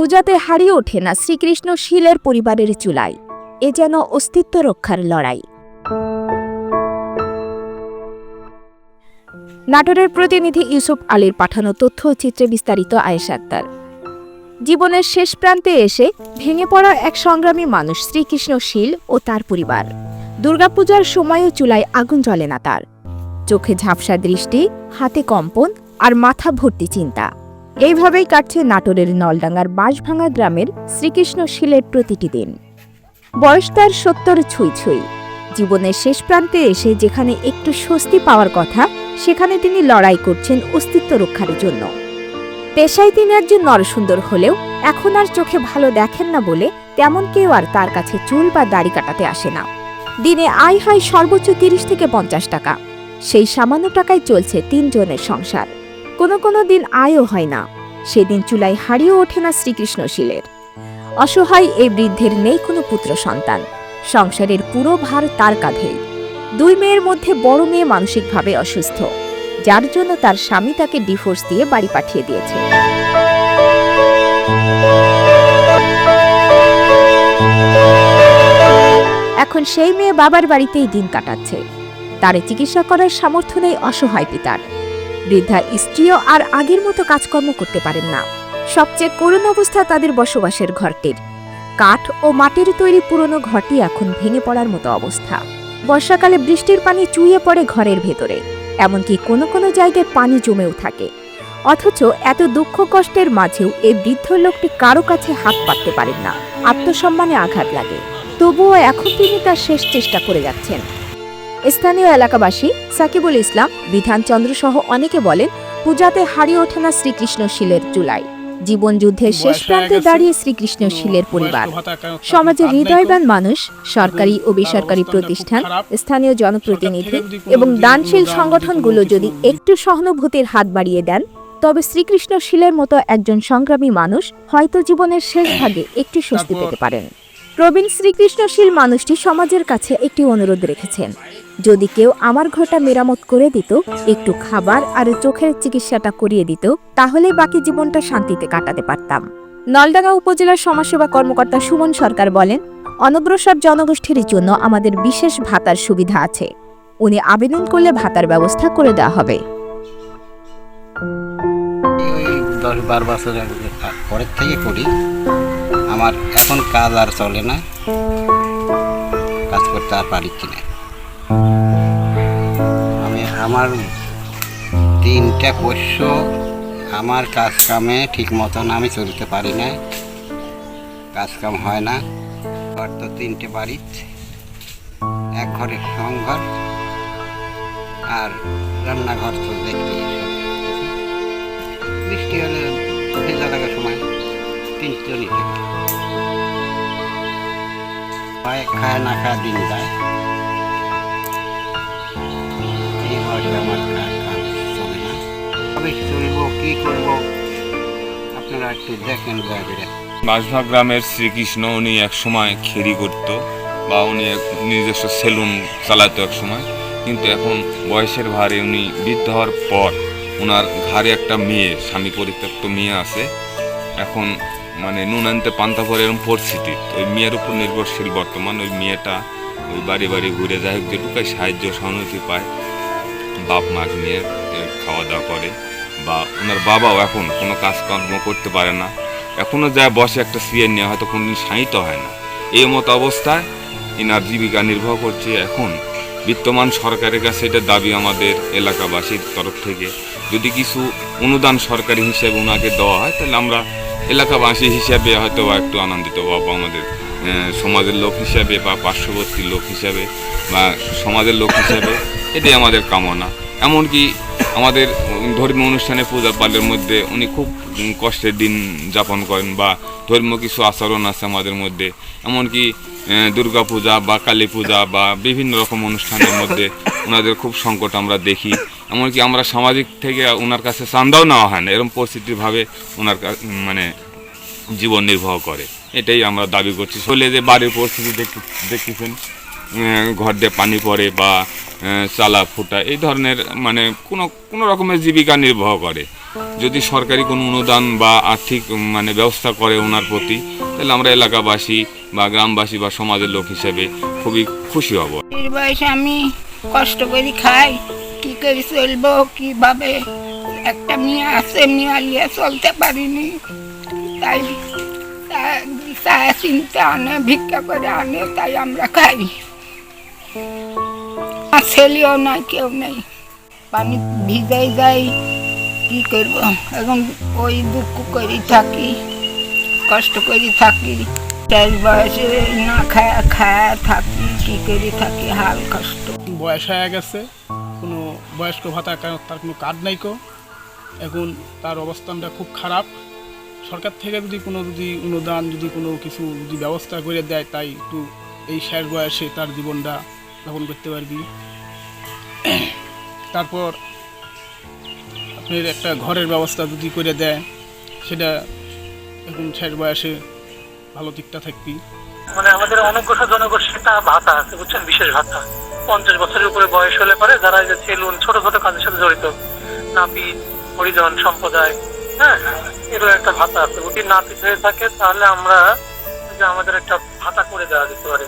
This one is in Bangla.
পূজাতে হারিয়ে ওঠে না শ্রীকৃষ্ণ শীলের পরিবারের চুলায়। এ যেন অস্তিত্ব রক্ষার লড়াই। নাটোরের প্রতিনিধি ইউসুফ আলীর পাঠানো তথ্য ও চিত্রে বিস্তারিত আয়েশা আক্তার। জীবনের শেষ প্রান্তে এসে ভেঙে পড়া এক সংগ্রামী মানুষ শ্রীকৃষ্ণ শীল ও তার পরিবার। দুর্গাপূজার সময়ও চুলায় আগুন জ্বলে না তার। চোখে ঝাপসা দৃষ্টি, হাতে কম্পন আর মাথা ভর্তি চিন্তা। এইভাবেই কাটছে নাটোরের নলডাঙ্গার বাঁশভাঙা গ্রামের শ্রীকৃষ্ণ শীলের প্রতিটি দিন। বয়স তার ৭০ ছুঁই ছুঁই। জীবনের শেষ প্রান্তে এসে যেখানে একটু স্বস্তি পাওয়ার কথা, সেখানে তিনি লড়াই করছেন অস্তিত্ব রক্ষার জন্য। পেশায় তিনি একজন নরসুন্দর হলেও এখন আর চোখে ভালো দেখেন না বলে তেমন কেউ আর তার কাছে চুল বা দাড়ি কাটাতে আসে না। দিনে আয় হয় সর্বোচ্চ ৩০ থেকে ৫০ টাকা। সেই সামান্য টাকায় চলছে ৩ জনের সংসার। কোনো কোনো দিন আয়ও হয় না। সেদিন চুলায় হারিয়ে ওঠে না শ্রীকৃষ্ণ শীলের। অসহায় এই বৃদ্ধের নেই কোনো পুত্র সন্তান। সংসারের পুরো ভার তার কাঁধেই। ২ মেয়ের মধ্যে বড় মেয়ে মানসিকভাবে অসুস্থ, যার জন্য তার স্বামী তাকে ডিভোর্স দিয়ে বাড়ি পাঠিয়ে দিয়েছে। এখন সেই মেয়ে বাবার বাড়িতেই দিন কাটাচ্ছে। তারে চিকিৎসা করার সামর্থ্য নেই অসহায় পিতার। বৃদ্ধা স্ত্রীও আর আগের মতো কাজকর্ম করতে পারেন না। সবচেয়ে করুণ অবস্থা তাদের বসবাসের ঘরটির। কাঠ ও মাটির তৈরি পুরনো ঘরটি এখন ভেঙে পড়ার মতো অবস্থা। বর্ষাকালে বৃষ্টির পানি চুইয়ে পড়ে ঘরের ভেতরে, এমনকি কোনো কোনো জায়গায় পানি জমেও থাকে। অথচ এত দুঃখ কষ্টের মাঝেও এই বৃদ্ধ লোকটি কারো কাছে হাত পাততে পারেন না। আত্মসম্মানে আঘাত লাগে, তবুও এখন তিনি তার শেষ চেষ্টা করে যাচ্ছেন। স্থানীয় এলাকাবাসী সাকিবুল ইসলাম, বিধানচন্দ্র সহ অনেকে বলেন, পূজাতে হারিয়ে ওঠে না শ্রীকৃষ্ণ শীলের চুলায়। জীবন যুদ্ধের শেষ প্রান্তে দাঁড়িয়ে শ্রীকৃষ্ণ শীলের পরিবার। সমাজের হৃদয়বান মানুষ, সরকারি ও বেসরকারি প্রতিষ্ঠান, স্থানীয় জনপ্রতিনিধি এবং দানশীল সংগঠনগুলো যদি একটু সহানুভূতির হাত বাড়িয়ে দেন, তবে শ্রীকৃষ্ণ শীলের মতো একজন সংগ্রামী মানুষ হয়তো জীবনের শেষ ভাগে একটু স্বস্তি পেতে পারেন। প্রবীণ শ্রীকৃষ্ণ শীল মানুষটি সমাজের কাছে একটি অনুরোধ রেখেছেন, যদি কেউ আমার ঘরটা মেরামত করে দিত, একটু খাবার আর চোখের চিকিৎসাটা করিয়ে দিত, তাহলে বাকি জীবনটা শান্তিতে কাটাতে পারতাম। নলডাঙ্গা উপজেলার সমাজসেবা কর্মকর্তা সুমন সরকার বলেন, অনগ্রসর জনগোষ্ঠীর জন্য আমাদের বিশেষ ভাতার সুবিধা আছে। উনি আবেদন করলে ভাতার ব্যবস্থা করে দেওয়া হবে। ১০-১২ বছর পরের থেকে করি। আমার এখন কাজ আর চলে না, কাজ করতে আর পারি কিনা। আমার 3টা পোষ্য, আমার কাজ কামে ঠিক মতন আমি চলতে পারি না, কাজ কাম হয় না। ঘর তো 3টে বাড়ি, এক ঘরের সংঘর আর রান্নাঘর তো দেখতেই। বৃষ্টি হলে ভেজা লাগার সময় 3জনই থাকে, খায় না খায় দিন যায়। এই বয়সে আমার কাজ চলে না, তবে চলবো কি করবো আপনারা একটু দেখেন। বাঁশভাঙা গ্রামের শ্রীকৃষ্ণ, উনি এক সময় খেরি করত বা উনি নিজস্ব সেলুন চালাতো এক সময়, কিন্তু এখন বয়সের ভারে উনি বৃদ্ধ হওয়ার পর ওনার ঘাড়ে একটা মেয়ে, স্বামী পরিত্যক্ত মেয়ে আছে। এখন মানে নুন আনতে পান্তা পরে এরকম পরিস্থিতি, ওই মেয়ের উপর নির্ভরশীল বর্তমান। ওই মেয়েটা ওই বাড়ি বাড়ি ঘুরে যায়, যেটুকাই সাহায্য সহানুভূতি পায় বাপ মাকে নিয়ে খাওয়া দাওয়া করে। বা ওনার বাবাও এখন কোনো কাজকর্ম করতে পারে না, এখনও যা বসে একটা সিএর নিয়ে হয়তো কোনোদিন শায়িত হয় না। এই মতো অবস্থায় এনার জীবিকা নির্বাহ করছে। এখন বিত্তমান সরকারের কাছে এটা দাবি আমাদের এলাকাবাসীর তরফ থেকে, যদি কিছু অনুদান সরকারি হিসেবে ওনাকে দেওয়া হয়, তাহলে আমরা এলাকাবাসী হিসাবে হয়তো একটু আনন্দিত হব। আমাদের সমাজের লোক হিসাবে বা পার্শ্ববর্তী লোক হিসাবে বা সমাজের লোক হিসাবে এটাই আমাদের কামনা। এমনকি আমাদের ধর্মীয় অনুষ্ঠানে পূজা পালের মধ্যে উনি খুব কষ্টের দিন যাপন করেন, বা ধর্মীয় কিছু আচরণ আছে আমাদের মধ্যে। এমনকি দুর্গা পূজা বা কালী পূজা বা বিভিন্ন রকম অনুষ্ঠানের মধ্যে ওনাদের খুব সংকট আমরা দেখি। এমনকি আমরা সামাজিক থেকে ওনার কাছে চাঁদাও নেওয়া হয় না, এরকম পরিস্থিতিভাবে ওনার মানে জীবন নির্বাহ করে। এটাই আমরা দাবি করছি। হলে যে বাড়ির পরিস্থিতি দেখতেছেন, ঘর দিয়ে পানি পড়ে বা চালা ফুটা, এই ধরনের মানে কোনো রকমের জীবিকা নির্বাহ করে। যদি সরকারি কোনো অনুদান বা আর্থিক মানে ব্যবস্থা করে ওনার প্রতি, তাহলে আমরা এলাকাবাসী বা গ্রামবাসী বা সমাজের লোক হিসেবে খুবই খুশি হব। এই বয়সে আমি কষ্ট করে খাই, কি করে চলবো, কিভাবে একটা মেয়ে আছে, মেয়ে নিয়ে চলতে পারিনি, তাই চিন্তা আনে, ভিক্ষা করে আনে, তাই আমরা খাই। আর ছেলেও নাই, কেউ নেই, পানি ভিজাই যাই, কি করবো এখন, ওই দুঃখ করেই থাকি, কষ্ট করে থাকি। শেষ বয়সে না খায়া খায়া থাকি, কি করে থাকি, হাল কষ্ট। বয়স হয়ে গেছে, কোনো বয়স্ক ভাতা তার কোনো কার্ড নাই কো, এখন তার অবস্থানটা খুব খারাপ। সরকার থেকে যদি অনুদান, যদি কোনো কিছু যদি ব্যবস্থা করে দেয়, তাই একটু এই শেষ বয়সে তার জীবনটা যাপন করতে পারবি। তারপর আপনার একটা ঘরের ব্যবস্থা যদি করে দেয়, সেটা এখন শেষ বয়সে ভালো দিকটা থাকবি। মানে আমাদের অনগ্রসর জনগোষ্ঠীর একটা ভাতা আছে, বুঝছেন, বিশেষ ভাতা। 50 বছরের উপরে বয়স হলে পরে যারা এই যে সেলুন, ছোট ছোট কাজের সাথে জড়িত, নাপিত, হরিজন সম্প্রদায়, হ্যাঁ, এরও একটা ভাতা আছে। যদি নাপিত হয়ে থাকে তাহলে আমরা আমাদের একটা ভাতা করে দেওয়া যেতে পারে।